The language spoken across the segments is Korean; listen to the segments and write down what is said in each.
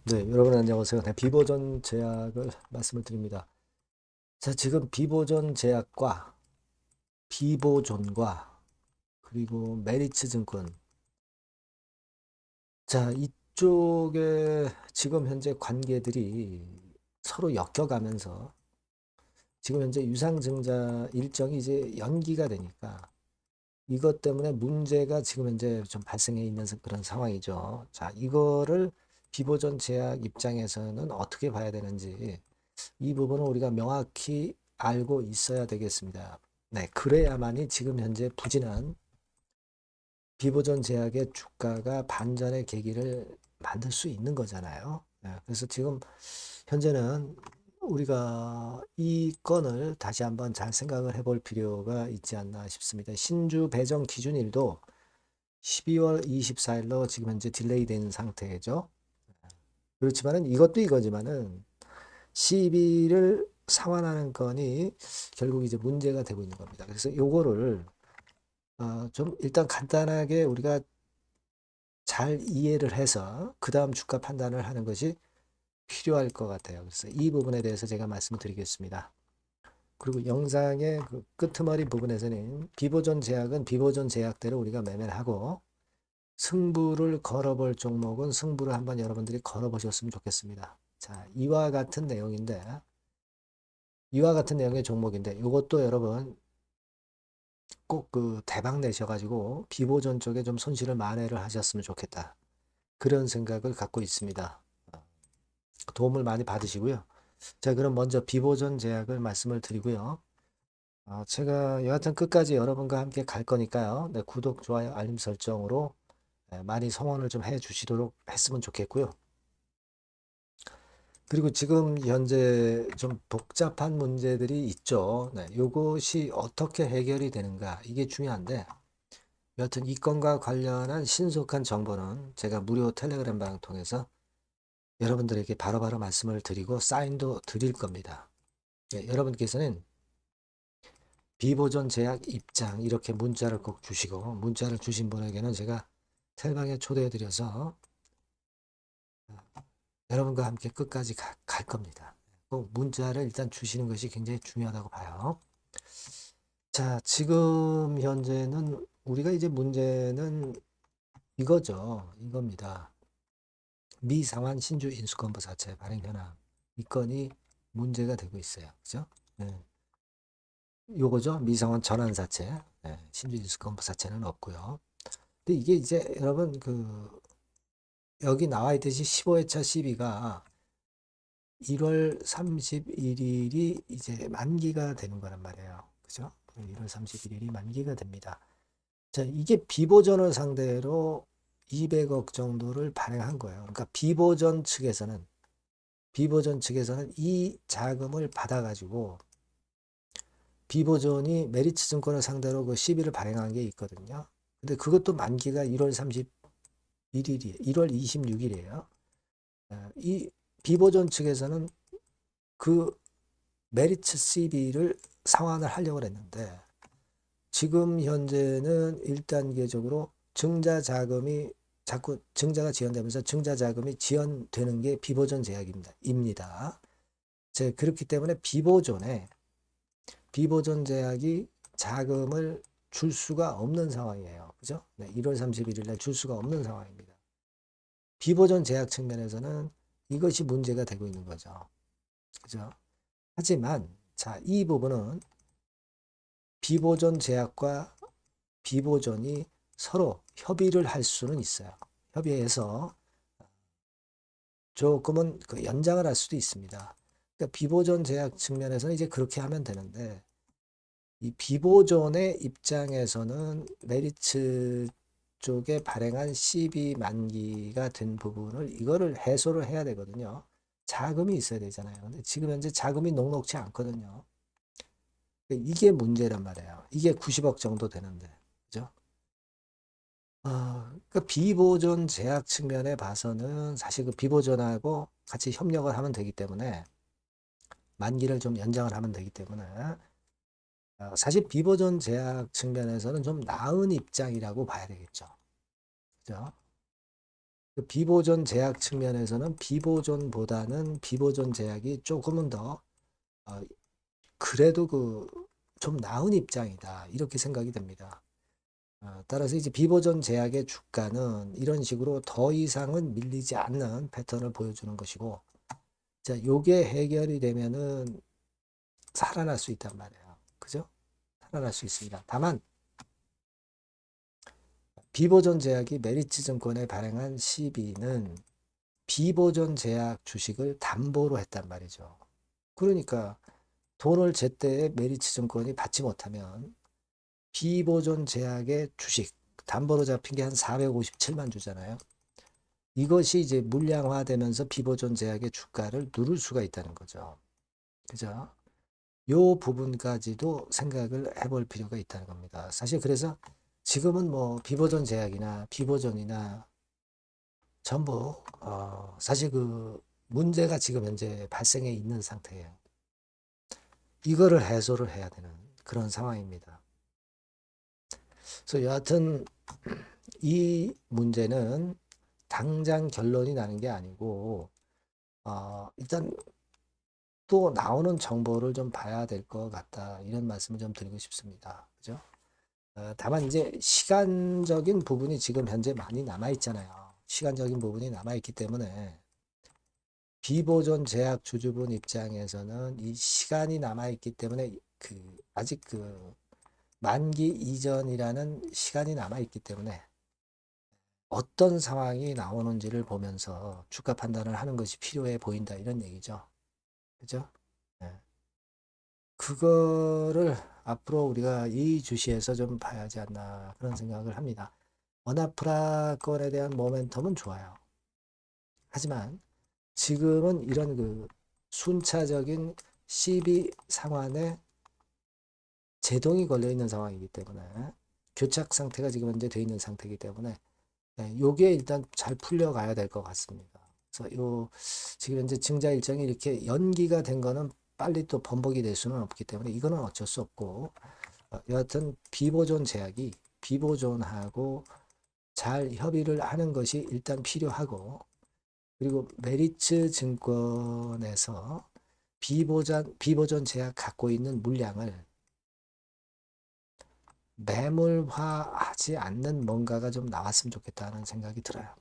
네, 여러분 안녕하세요. 네, 비보전 제약을 말씀을 드립니다. 자, 지금 비보전 제약과 비보존과 그리고 메리츠 증권. 자, 이쪽에 지금 현재 관계들이 서로 엮여가면서 지금 현재 유상증자 일정이 이제 연기가 되니까 이것 때문에 문제가 지금 현재 좀 발생해 있는 그런 상황이죠. 자, 이거를 비보전 제약 입장에서는 어떻게 봐야 되는지 이 부분은 우리가 명확히 알고 있어야 되겠습니다. 네, 그래야만이 지금 현재 부진한 비보전 제약의 주가가 반전의 계기를 만들 수 있는 거잖아요. 네, 그래서 지금 현재는 우리가 이 건을 다시 한번 잘 생각을 해볼 필요가 있지 않나 싶습니다. 신주 배정 기준일도 12월 24일로 지금 현재 딜레이 된 상태죠. 그렇지만은 이것도 이거지만은 시비를 상환하는 건이 결국 이제 문제가 되고 있는 겁니다. 그래서 요거를 좀 일단 간단하게 우리가 잘 이해를 해서 그 다음 주가 판단을 하는 것이 필요할 것 같아요. 그래서 이 부분에 대해서 제가 말씀을 드리겠습니다. 그리고 영상의 그 끄트머리 부분에서는 비보존 제약은 비보존 제약대로 우리가 매매를 하고 승부를 걸어볼 종목은 승부를 한번 여러분들이 걸어보셨으면 좋겠습니다. 자, 이와 같은 내용의 종목인데 이것도 여러분 꼭 그 대박 내셔가지고 비보전 쪽에 좀 손실을 만회를 하셨으면 좋겠다. 그런 생각을 갖고 있습니다. 도움을 많이 받으시고요. 자, 그럼 먼저 비보전 제약을 말씀을 드리고요. 제가 여하튼 끝까지 여러분과 함께 갈 거니까요. 네, 구독, 좋아요, 알림 설정으로 많이 성원을 좀 해 주시도록 했으면 좋겠고요. 그리고 지금 현재 좀 복잡한 문제들이 있죠. 네, 요것이 어떻게 해결이 되는가 이게 중요한데 여하튼 이 건과 관련한 신속한 정보는 제가 무료 텔레그램 방 통해서 여러분들에게 바로바로 말씀을 드리고 사인도 드릴 겁니다. 예, 여러분께서는 비보전 제약 입장 이렇게 문자를 꼭 주시고 문자를 주신 분에게는 제가 텔방에 초대해 드려서 여러분과 함께 끝까지 갈 겁니다. 꼭 문자를 일단 주시는 것이 굉장히 중요하다고 봐요. 자, 지금 현재는 우리가 이제 문제는 이거죠. 이겁니다. 미상환 신주 인수권부 사채 발행 현황 이 건이 문제가 되고 있어요. 그죠? 네. 요거죠. 미상환 전환 사채. 네. 신주 인수권부 사채는 없고요. 근데 이게 이제 여러분 그 여기 나와 있듯이 15회차 시비가 1월 31일이 이제 만기가 되는 거란 말이에요. 그죠? 1월 31일이 만기가 됩니다. 자, 이게 비보전을 상대로 200억 정도를 발행한 거예요. 그러니까 비보전 측에서는 이 자금을 받아가지고 비보존이 메리츠 증권을 상대로 그 시비를 발행한 게 있거든요. 근데 그것도 만기가 1월 31일이에요. 1월 26일이에요. 이 비보존 측에서는 그 메리츠 시비를 상환을 하려고 했는데 지금 현재는 1단계적으로 증자 자금이 자꾸 증자가 지연되면서 증자 자금이 지연되는 게 비보존 제약입니다. 그렇기 때문에 비보존 제약이 자금을 줄 수가 없는 상황이에요. 그죠? 네, 1월 31일 날 줄 수가 없는 상황입니다. 비보존 제약 측면에서는 이것이 문제가 되고 있는 거죠. 그죠? 하지만 자, 이 부분은 비보존 제약과 비보존이 서로 협의를 할 수는 있어요. 협의해서 조금은 그 연장을 할 수도 있습니다. 그러니까 비보존 제약 측면에서는 이제 그렇게 하면 되는데 이 비보존의 입장에서는 메리츠 쪽에 발행한 CB 만기가 된 부분을 이거를 해소를 해야 되거든요. 자금이 있어야 되잖아요. 근데 지금 현재 자금이 녹록치 않거든요. 이게 문제란 말이에요. 이게 90억 정도 되는데. 그죠? 그 비보존 제약 측면에 봐서는 사실 그 비보존하고 같이 협력을 하면 되기 때문에 만기를 좀 연장을 하면 되기 때문에 사실 비보존 제약 측면에서는 좀 나은 입장이라고 봐야 되겠죠. 그죠? 그 비보존 제약 측면에서는 비보존보다는 비보존 제약이 조금은 더 어, 그래도 그 좀 나은 입장이다 이렇게 생각이 됩니다. 따라서 이제 비보존 제약의 주가는 이런 식으로 더 이상은 밀리지 않는 패턴을 보여주는 것이고, 자, 요게 해결이 되면은 살아날 수 있단 말이에요. 그죠? 살아날 수 있습니다. 다만 비보존 제약이 메리츠 증권에 발행한 CB는 비보존 제약 주식을 담보로 했단 말이죠. 그러니까 돈을 제때 메리츠 증권이 받지 못하면 비보존 제약의 주식 담보로 잡힌 게 한 457만 주잖아요. 이것이 이제 물량화되면서 비보존 제약의 주가를 누를 수가 있다는 거죠. 그죠? 요 부분까지도 생각을 해볼 필요가 있다는 겁니다. 사실 그래서 지금은 뭐 비보존 제약이나 비보존이나 전부 사실 그 문제가 지금 현재 발생해 있는 상태예요. 이거를 해소를 해야 되는 그런 상황입니다. 그래서 여하튼 이 문제는 당장 결론이 나는 게 아니고 일단 또 나오는 정보를 좀 봐야 될 것 같다 이런 말씀을 좀 드리고 싶습니다. 그죠? 다만 이제 시간적인 부분이 지금 현재 많이 남아 있잖아요. 시간적인 부분이 남아 있기 때문에 비보존 제약 주주분 입장에서는 이 시간이 남아 있기 때문에 그 아직 그 만기 이전이라는 시간이 남아 있기 때문에 어떤 상황이 나오는지를 보면서 주가 판단을 하는 것이 필요해 보인다 이런 얘기죠. 그죠? 네. 그거를 앞으로 우리가 이 주시에서 좀 봐야 하지 않나 그런 생각을 합니다. 원화프라 건에 대한 모멘텀은 좋아요. 하지만 지금은 이런 그 순차적인 CB 상환에 제동이 걸려 있는 상황이기 때문에 교착 상태가 지금 현재 돼 있는 상태이기 때문에 요게 일단 잘 풀려가야 될 것 같습니다. 그래서 요 지금 현재 증자 일정이 이렇게 연기가 된 거는 빨리 또 번복이 될 수는 없기 때문에 이거는 어쩔 수 없고 여하튼 비보존 제약이 비보존하고 잘 협의를 하는 것이 일단 필요하고 그리고 메리츠 증권에서 비보존 제약 갖고 있는 물량을 매몰화하지 않는 뭔가가 좀 나왔으면 좋겠다는 생각이 들어요.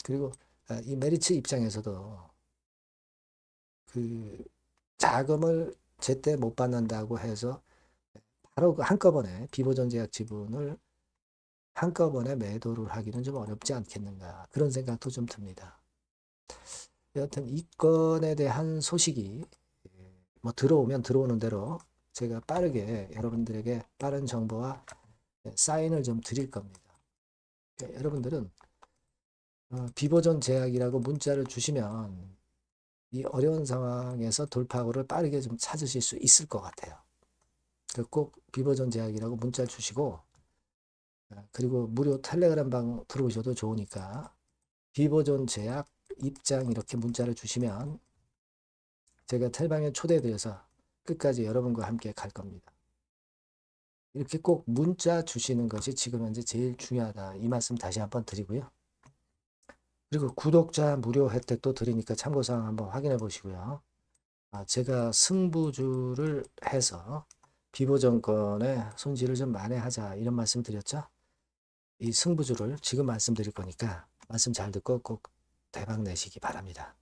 그리고 이 메리츠 입장에서도 그 자금을 제때 못 받는다고 해서 바로 그 한꺼번에 비보존 제약 지분을 한꺼번에 매도를 하기는 좀 어렵지 않겠는가 그런 생각도 좀 듭니다. 여하튼 이 건에 대한 소식이 뭐 들어오면 들어오는 대로 제가 빠르게 여러분들에게 빠른 정보와 사인을 좀 드릴 겁니다. 그러니까 여러분들은 비보존 제약이라고 문자를 주시면 이 어려운 상황에서 돌파구를 빠르게 좀 찾으실 수 있을 것 같아요. 꼭 비보존 제약이라고 문자 주시고 그리고 무료 텔레그램 방 들어오셔도 좋으니까 비보존 제약 입장 이렇게 문자를 주시면 제가 텔방에 초대드려서 끝까지 여러분과 함께 갈 겁니다. 이렇게 꼭 문자 주시는 것이 지금 현재 제일 중요하다. 이 말씀 다시 한번 드리고요. 그리고 구독자 무료 혜택도 드리니까 참고사항 한번 확인해 보시고요. 제가 승부주를 해서 비보정권의 손실을 좀 만회하자 이런 말씀 드렸죠. 이 승부주를 지금 말씀드릴 거니까 말씀 잘 듣고 꼭 대박 내시기 바랍니다.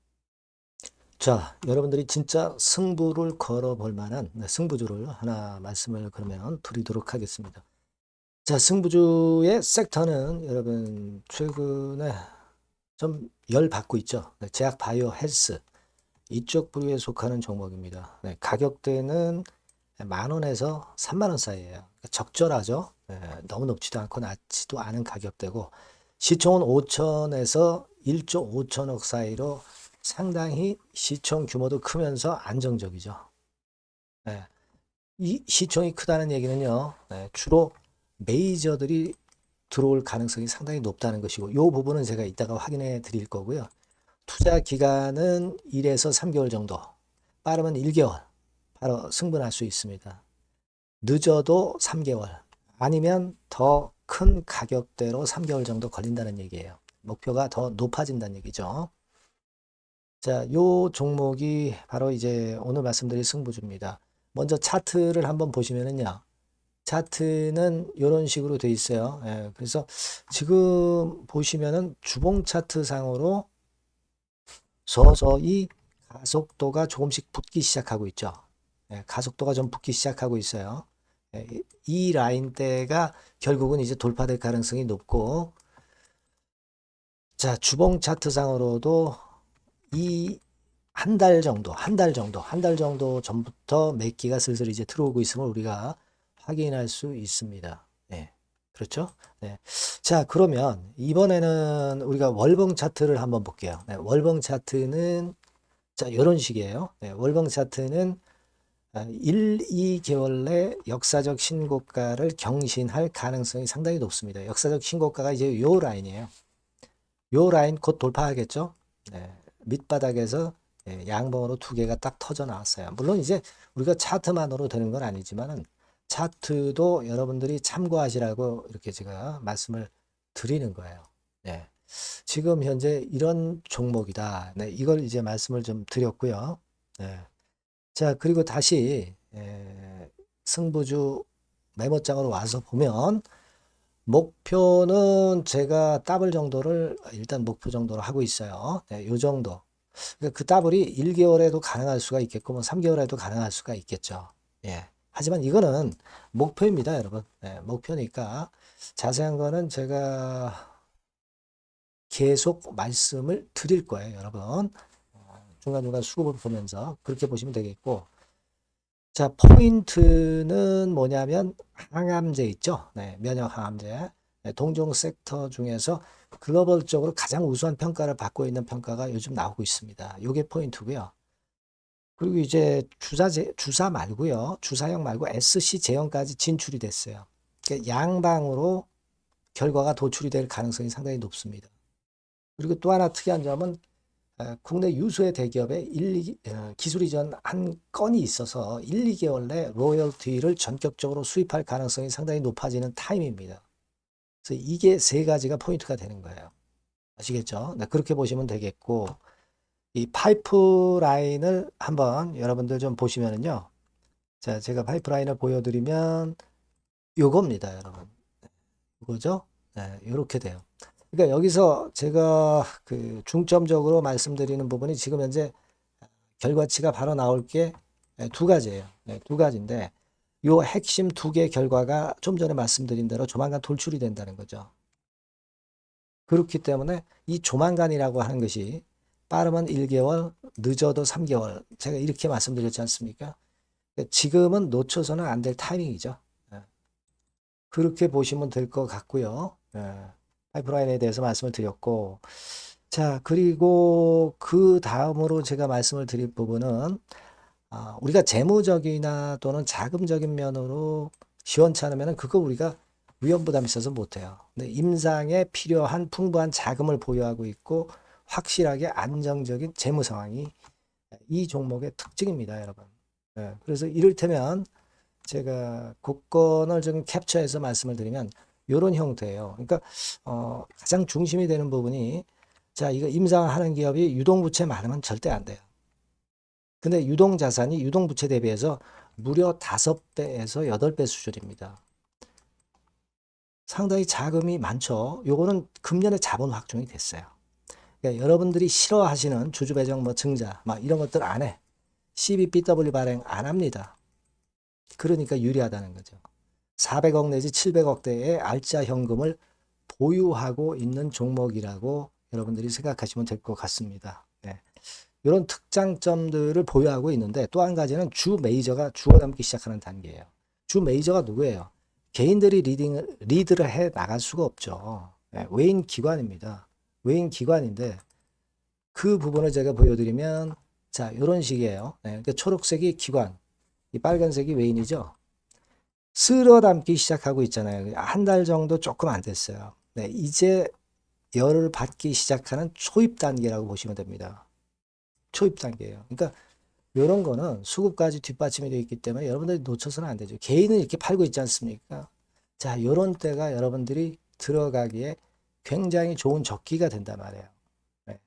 자, 여러분들이 진짜 승부를 걸어볼 만한 승부주를 하나 말씀을 그러면 드리도록 하겠습니다. 자, 승부주의 섹터는 여러분 최근에 좀 열받고 있죠. 제약 바이오 헬스 이쪽 부류에 속하는 종목입니다. 가격대는 10,000원에서 30,000원 사이에요. 그러니까 적절하죠. 너무 높지도 않고 낮지도 않은 가격대고 시총은 5천에서 1조 5천억 사이로 상당히 시총 규모도 크면서 안정적이죠. 이 시총이 크다는 얘기는요. 주로 메이저들이 들어올 가능성이 상당히 높다는 것이고 이 부분은 제가 이따가 확인해 드릴 거고요. 투자 기간은 1에서 3개월 정도, 빠르면 1개월 바로 승분할 수 있습니다. 늦어도 3개월, 아니면 더 큰 가격대로 3개월 정도 걸린다는 얘기예요. 목표가 더 높아진다는 얘기죠. 자, 요 종목이 바로 이제 오늘 말씀드릴 승부주입니다. 먼저 차트를 한번 보시면은요. 차트는 이런 식으로 돼 있어요. 예, 그래서 지금 보시면은 주봉 차트 상으로 서서히 가속도가 조금씩 붙기 시작하고 있죠. 예, 가속도가 좀 붙기 시작하고 있어요. 예, 이 라인대가 결국은 이제 돌파될 가능성이 높고, 자, 주봉 차트 상으로도 이 한 달 정도, 한 달 정도 전부터 매기가 슬슬 이제 들어오고 있음을 우리가 확인할 수 있습니다. 네. 그렇죠? 네. 자, 그러면 이번에는 우리가 월봉 차트를 한번 볼게요. 네, 월봉 차트는 자, 이런 식이에요. 네, 월봉 차트는 1, 2개월 내 역사적 신고가를 경신할 가능성이 상당히 높습니다. 역사적 신고가가 이제 요 라인이에요. 요 라인 곧 돌파하겠죠? 네, 밑바닥에서 양봉으로 두 개가 딱 터져 나왔어요. 물론 이제 우리가 차트만으로 되는 건 아니지만은 차트도 여러분들이 참고하시라고 이렇게 제가 말씀을 드리는 거예요. 네. 지금 현재 이런 종목이다. 네, 이걸 이제 말씀을 좀 드렸고요. 네. 자, 그리고 다시 승부주 메모장으로 와서 보면 목표는 제가 더블 정도를 일단 목표 정도로 하고 있어요. 네, 요 정도. 그러니까 그 더블이 1개월에도 가능할 수가 있겠고 뭐 3개월에도 가능할 수가 있겠죠. 예. 하지만 이거는 목표입니다, 여러분. 네, 목표니까 자세한 거는 제가 계속 말씀을 드릴 거예요, 여러분. 중간중간 수급을 보면서 그렇게 보시면 되겠고. 자, 포인트는 뭐냐면 항암제 있죠. 네, 면역 항암제. 네, 동종 섹터 중에서 글로벌적으로 가장 우수한 평가를 받고 있는 평가가 요즘 나오고 있습니다. 요게 포인트고요. 그리고 이제 주사 말고요. 주사형 말고 SC 제형까지 진출이 됐어요. 그러니까 양방으로 결과가 도출이 될 가능성이 상당히 높습니다. 그리고 또 하나 특이한 점은 국내 유수의 대기업에 기술 이전 한 건이 있어서 1, 2개월 내 로열티를 전격적으로 수입할 가능성이 상당히 높아지는 타임입니다. 그래서 이게 세 가지가 포인트가 되는 거예요. 아시겠죠? 네, 그렇게 보시면 되겠고, 이 파이프라인을 한번 여러분들 좀 보시면은요. 자, 제가 파이프라인을 보여드리면 요겁니다, 여러분. 이거죠? 네, 이렇게 돼요. 그러니까 여기서 제가 그 중점적으로 말씀드리는 부분이 지금 현재 결과치가 바로 나올 게 두 가지예요. 네, 두 가지인데 요 핵심 두 개 결과가 좀 전에 말씀드린 대로 조만간 돌출이 된다는 거죠. 그렇기 때문에 이 조만간이라고 하는 것이 빠르면 1개월, 늦어도 3개월. 제가 이렇게 말씀드렸지 않습니까? 지금은 놓쳐서는 안 될 타이밍이죠. 예. 그렇게 보시면 될 것 같고요. 예. 파이프라인에 대해서 말씀을 드렸고, 자, 그리고 그 다음으로 제가 말씀을 드릴 부분은, 우리가 재무적이나 또는 자금적인 면으로 시원치 않으면 그거 우리가 위험 부담이 있어서 못해요. 근데 임상에 필요한 풍부한 자금을 보유하고 있고, 확실하게 안정적인 재무 상황이 이 종목의 특징입니다, 여러분. 예, 그래서 이를테면 제가 국권을 좀 캡처해서 말씀을 드리면 이런 형태예요. 그러니까 가장 중심이 되는 부분이 자, 이거 임상하는 기업이 유동부채 많으면 절대 안 돼요. 근데 유동자산이 유동부채 대비해서 무려 5배에서 8배 수준입니다. 상당히 자금이 많죠. 요거는 금년에 자본 확정이 됐어요. 그러니까 여러분들이 싫어하시는 주주배정 뭐 증자 막 이런 것들 안 해. CBBW 발행 안 합니다. 그러니까 유리하다는 거죠. 400억 내지 700억대의 알짜 현금을 보유하고 있는 종목이라고 여러분들이 생각하시면 될 것 같습니다. 네. 이런 특장점들을 보유하고 있는데 또 한 가지는 주 메이저가 죽어남기 시작하는 단계예요. 주 메이저가 누구예요? 개인들이 리드를 해 나갈 수가 없죠. 네. 외인 기관입니다. 외인 기관인데 그 부분을 제가 보여드리면 자, 이런 식이에요. 네. 그러니까 초록색이 기관, 이 빨간색이 외인이죠. 쓸어 담기 시작하고 있잖아요. 한 달 정도 조금 안 됐어요. 네, 이제 열을 받기 시작하는 초입 단계라고 보시면 됩니다. 초입 단계예요. 그러니까 이런 거는 수급까지 뒷받침이 되어 있기 때문에 여러분들이 놓쳐서는 안 되죠. 개인은 이렇게 팔고 있지 않습니까? 자, 요런 때가 여러분들이 들어가기에 굉장히 좋은 적기가 된단 말이에요. 네.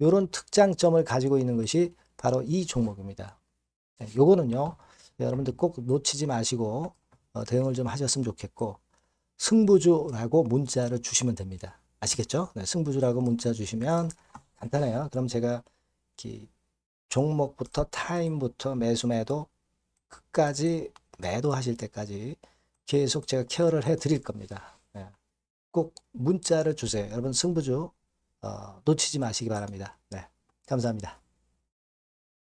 요런 특장점을 가지고 있는 것이 바로 이 종목입니다. 네, 요거는요, 여러분들 꼭 놓치지 마시고 대응을 좀 하셨으면 좋겠고, 승부주라고 문자를 주시면 됩니다. 아시겠죠? 네, 승부주라고 문자 주시면 간단해요. 그럼 제가 이 종목부터 타임부터 매수 매도 끝까지 매도하실 때까지 계속 제가 케어를 해 드릴 겁니다. 네, 꼭 문자를 주세요. 여러분 승부주 놓치지 마시기 바랍니다. 네, 감사합니다.